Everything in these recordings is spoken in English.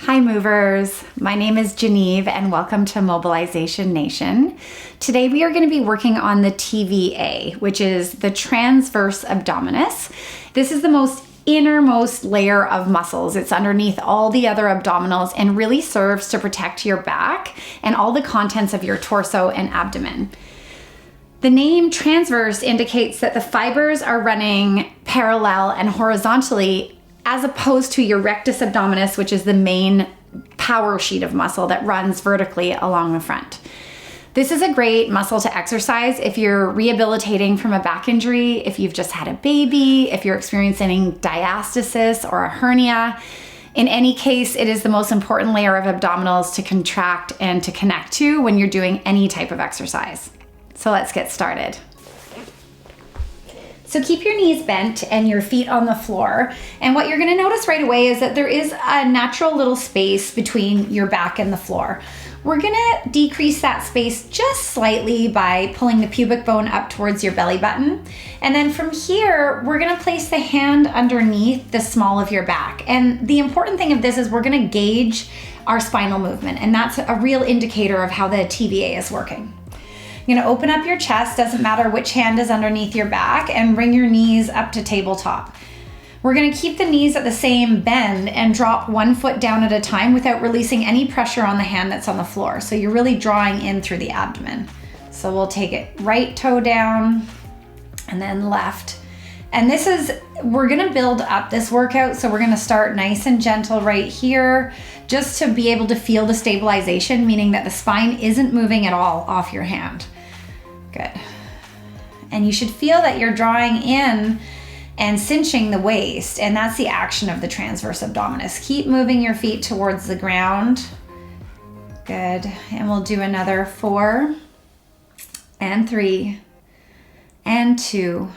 Hi movers, my name is Genevieve and welcome to Mobilization Nation. Today we are going to be working on the TVA, which is the transverse abdominis. This is the most innermost layer of muscles. It's underneath all the other abdominals and really serves to protect your back and all the contents of your torso and abdomen. The name transverse indicates that the fibers are running parallel and horizontally as opposed to your rectus abdominis, which is the main power sheet of muscle that runs vertically along the front. This is a great muscle to exercise if you're rehabilitating from a back injury, if you've just had a baby, if you're experiencing diastasis or a hernia. In any case, it is the most important layer of abdominals to contract and to connect to when you're doing any type of exercise. So let's get started. So keep your knees bent and your feet on the floor. And what you're gonna notice right away is that there is a natural little space between your back and the floor. We're gonna decrease that space just slightly by pulling the pubic bone up towards your belly button. And then from here, we're gonna place the hand underneath the small of your back. And the important thing of this is we're gonna gauge our spinal movement. And that's a real indicator of how the TVA is working. You're gonna open up your chest, doesn't matter which hand is underneath your back, and bring your knees up to tabletop. We're gonna keep the knees at the same bend and drop one foot down at a time without releasing any pressure on the hand that's on the floor. So you're really drawing in through the abdomen. So we'll take it right toe down and then left. And we're gonna build up this workout. So we're gonna start nice and gentle right here, just to be able to feel the stabilization, meaning that the spine isn't moving at all off your hand. Good. And you should feel that you're drawing in and cinching the waist, and that's the action of the transverse abdominis. Keep moving your feet towards the ground. Good. And we'll do another 4 and 3 and 2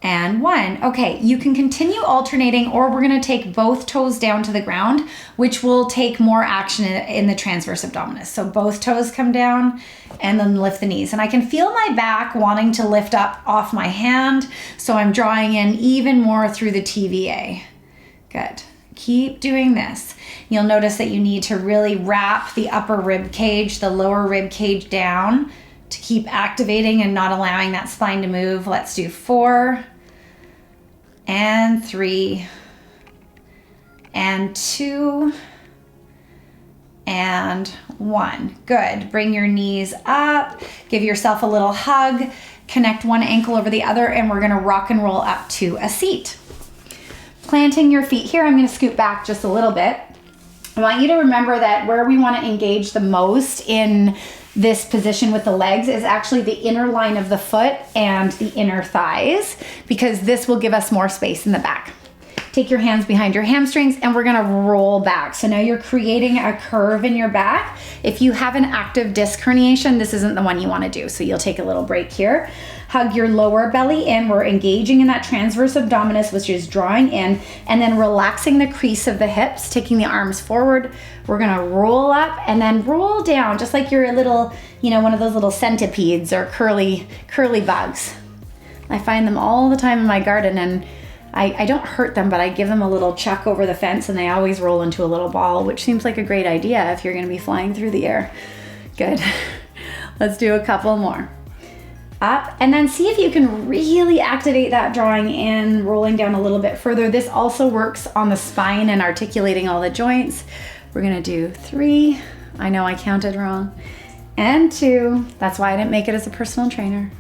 and 1. Okay, you can continue alternating, or we're gonna take both toes down to the ground, which will take more action in the transverse abdominis. So both toes come down and then lift the knees. And I can feel my back wanting to lift up off my hand, so I'm drawing in even more through the TVA. Good. Keep doing this. You'll notice that you need to really wrap the upper rib cage, the lower rib cage down to keep activating and not allowing that spine to move. Let's do 4 and 3 and 2 and 1. Good. Bring your knees up, give yourself a little hug, connect one ankle over the other, and we're gonna rock and roll up to a seat. Planting your feet here, I'm gonna scoot back just a little bit. I want you to remember that where we wanna engage the most in this position with the legs is actually the inner line of the foot and the inner thighs, because this will give us more space in the back. Take your hands behind your hamstrings and we're gonna roll back. So now you're creating a curve in your back. If you have an active disc herniation, this isn't the one you wanna do. So you'll take a little break here. Hug your lower belly in. We're engaging in that transverse abdominis, which is drawing in, and then relaxing the crease of the hips, taking the arms forward. We're gonna roll up and then roll down, just like you're a little, one of those little centipedes or curly bugs. I find them all the time in my garden, and I don't hurt them, but I give them a little chuck over the fence and they always roll into a little ball, which seems like a great idea if you're gonna be flying through the air. Good. Let's do a couple more. Up, and then see if you can really activate that drawing in, rolling down a little bit further. This also works on the spine and articulating all the joints. We're gonna do 3, I know I counted wrong, and 2, that's why I didn't make it as a personal trainer,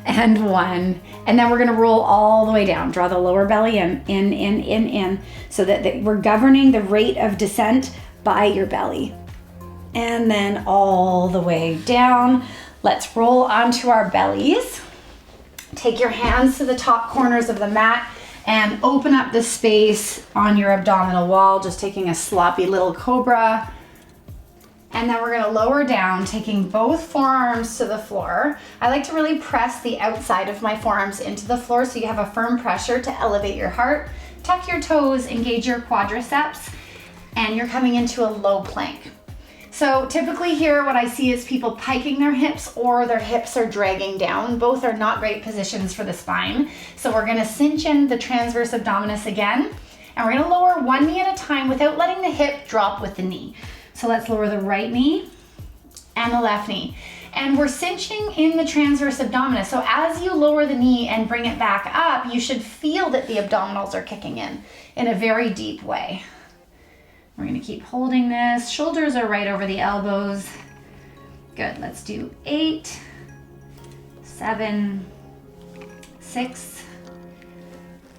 and 1. And then we're gonna roll all the way down. Draw the lower belly in, so that we're governing the rate of descent by your belly. And then all the way down. Let's roll onto our bellies. Take your hands to the top corners of the mat and open up the space on your abdominal wall, just taking a sloppy little cobra. And then we're gonna lower down, taking both forearms to the floor. I like to really press the outside of my forearms into the floor so you have a firm pressure to elevate your heart. Tuck your toes, engage your quadriceps, and you're coming into a low plank. So typically here what I see is people piking their hips or their hips are dragging down. Both are not great positions for the spine. So we're gonna cinch in the transverse abdominis again And we're gonna lower one knee at a time without letting the hip drop with the knee. So let's lower the right knee and the left knee. And we're cinching in the transverse abdominis. So as you lower the knee and bring it back up, you should feel that the abdominals are kicking in a very deep way. We're gonna keep holding this. Shoulders are right over the elbows. Good, let's do 8, 7, 6,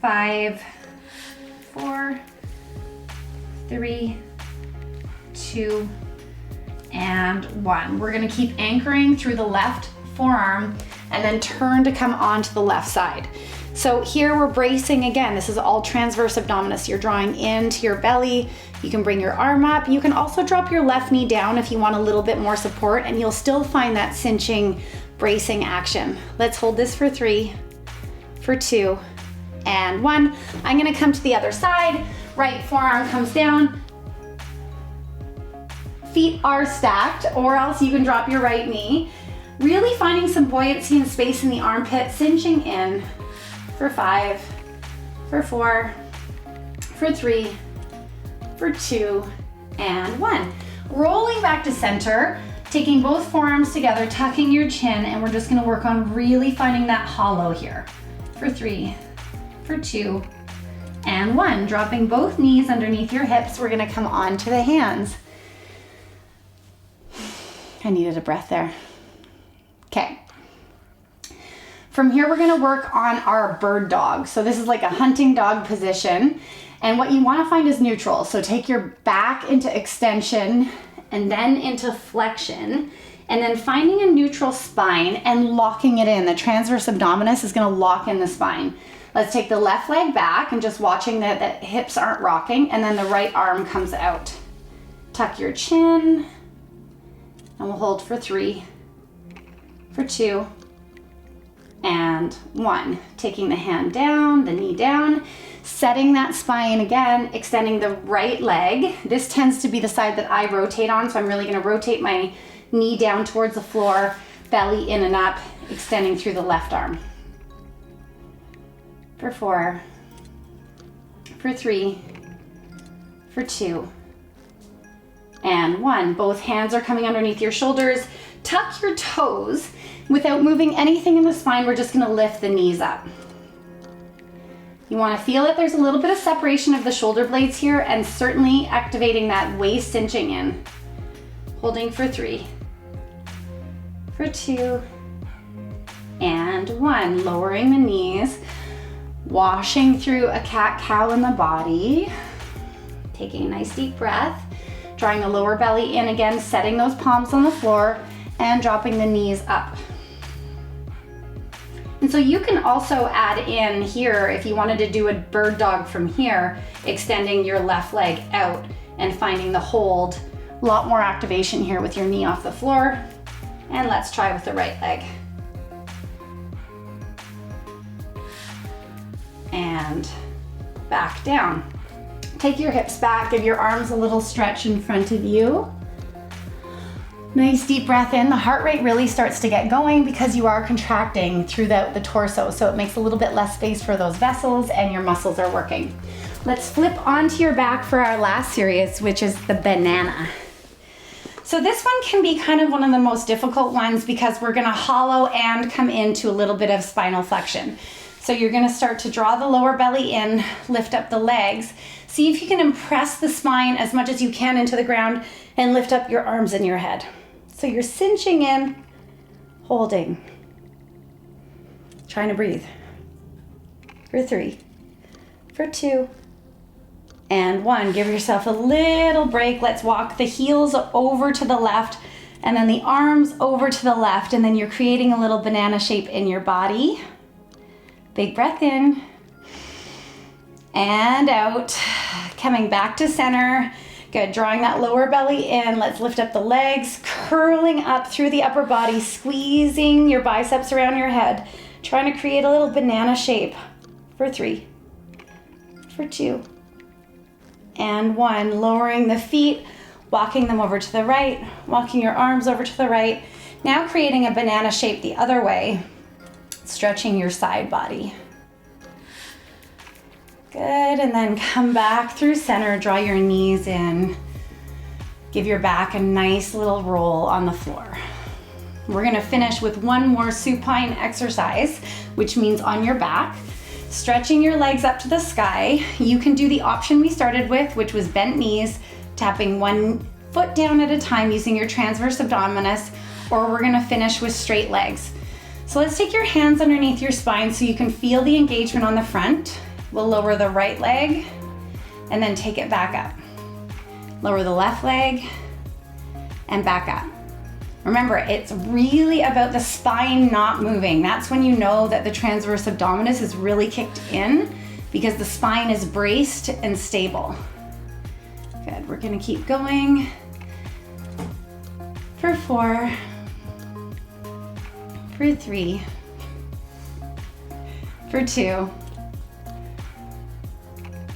5, 4, 3, 2, and 1. We're gonna keep anchoring through the left forearm and then turn to come onto the left side. So here we're bracing again. This is all transverse abdominis. You're drawing into your belly. You can bring your arm up. You can also drop your left knee down if you want a little bit more support, and you'll still find that cinching, bracing action. Let's hold this for 3, for 2, and 1. I'm gonna come to the other side. Right forearm comes down. Feet are stacked, or else you can drop your right knee. Really finding some buoyancy and space in the armpit, cinching in for 5, for 4, for 3, for 2, and 1. Rolling back to center, taking both forearms together, tucking your chin, and we're just gonna work on really finding that hollow here. For 3, for 2, and 1. Dropping both knees underneath your hips, we're gonna come onto the hands. I needed a breath there. Okay. From here, we're gonna work on our bird dog. So this is like a hunting dog position. And what you wanna find is neutral. So take your back into extension and then into flexion, and then finding a neutral spine and locking it in. The transverse abdominis is gonna lock in the spine. Let's take the left leg back and just watching that the hips aren't rocking, and then the right arm comes out. Tuck your chin, and we'll hold for 3, for 2, and 1. Taking the hand down, the knee down, setting that spine again, extending the right leg. This tends to be the side that I rotate on, so I'm really gonna rotate my knee down towards the floor, belly in and up, extending through the left arm. For 4, for 3, for 2, and 1. Both hands are coming underneath your shoulders. Tuck your toes. Without moving anything in the spine, we're just gonna lift the knees up. You wanna feel that there's a little bit of separation of the shoulder blades here, and certainly activating that waist cinching in. Holding for 3, for 2, and 1. Lowering the knees, washing through a cat-cow in the body. Taking a nice deep breath. Drawing the lower belly in again, setting those palms on the floor, and dropping the knees up. And so you can also add in here, if you wanted to do a bird dog from here, extending your left leg out and finding the hold. A lot more activation here with your knee off the floor. And let's try with the right leg. And back down. Take your hips back, give your arms a little stretch in front of you. Nice deep breath in. The heart rate really starts to get going because you are contracting through the torso, so it makes a little bit less space for those vessels and your muscles are working. Let's flip onto your back for our last series, which is the banana. So this one can be kind of one of the most difficult ones because we're gonna hollow and come into a little bit of spinal flexion. So you're gonna start to draw the lower belly in, lift up the legs. See if you can impress the spine as much as you can into the ground and lift up your arms and your head. So you're cinching in, holding, trying to breathe. For 3, for 2, and 1. Give yourself a little break. Let's walk the heels over to the left and then the arms over to the left, and then you're creating a little banana shape in your body. Big breath in and out. Coming back to center. Good, drawing that lower belly in. Let's lift up the legs, curling up through the upper body, squeezing your biceps around your head, trying to create a little banana shape. For 3, for 2, and 1. Lowering the feet, walking them over to the right, walking your arms over to the right. Now creating a banana shape the other way, stretching your side body. Good, and then come back through center, draw your knees in. Give your back a nice little roll on the floor. We're gonna finish with one more supine exercise, which means on your back, stretching your legs up to the sky. You can do the option we started with, which was bent knees, tapping one foot down at a time using your transverse abdominis, or we're gonna finish with straight legs. So let's take your hands underneath your spine so you can feel the engagement on the front. We'll lower the right leg and then take it back up. Lower the left leg and back up. Remember, it's really about the spine not moving. That's when you know that the transverse abdominis is really kicked in because the spine is braced and stable. Good, we're gonna keep going for 4, for 3, for 2,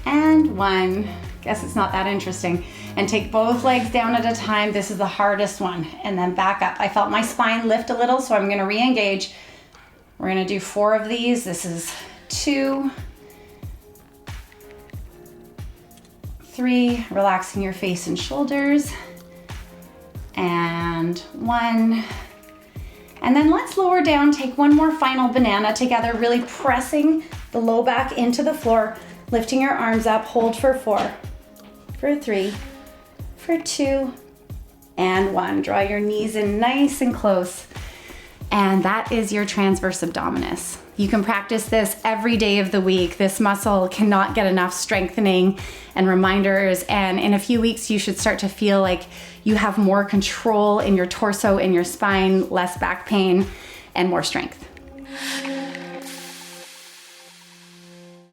and 1. Guess it's not that interesting. And take both legs down at a time. This is the hardest one. And then back up. I felt my spine lift a little, so I'm gonna re-engage. We're gonna do 4 of these. This is 2, 3, relaxing your face and shoulders, and 1. And then let's lower down, take one more final banana together, really pressing the low back into the floor, lifting your arms up, hold for 4, for 3, for 2, and 1. Draw your knees in nice and close. And that is your transverse abdominis. You can practice this every day of the week. This muscle cannot get enough strengthening and reminders. And in a few weeks, you should start to feel like you have more control in your torso, in your spine, less back pain, and more strength.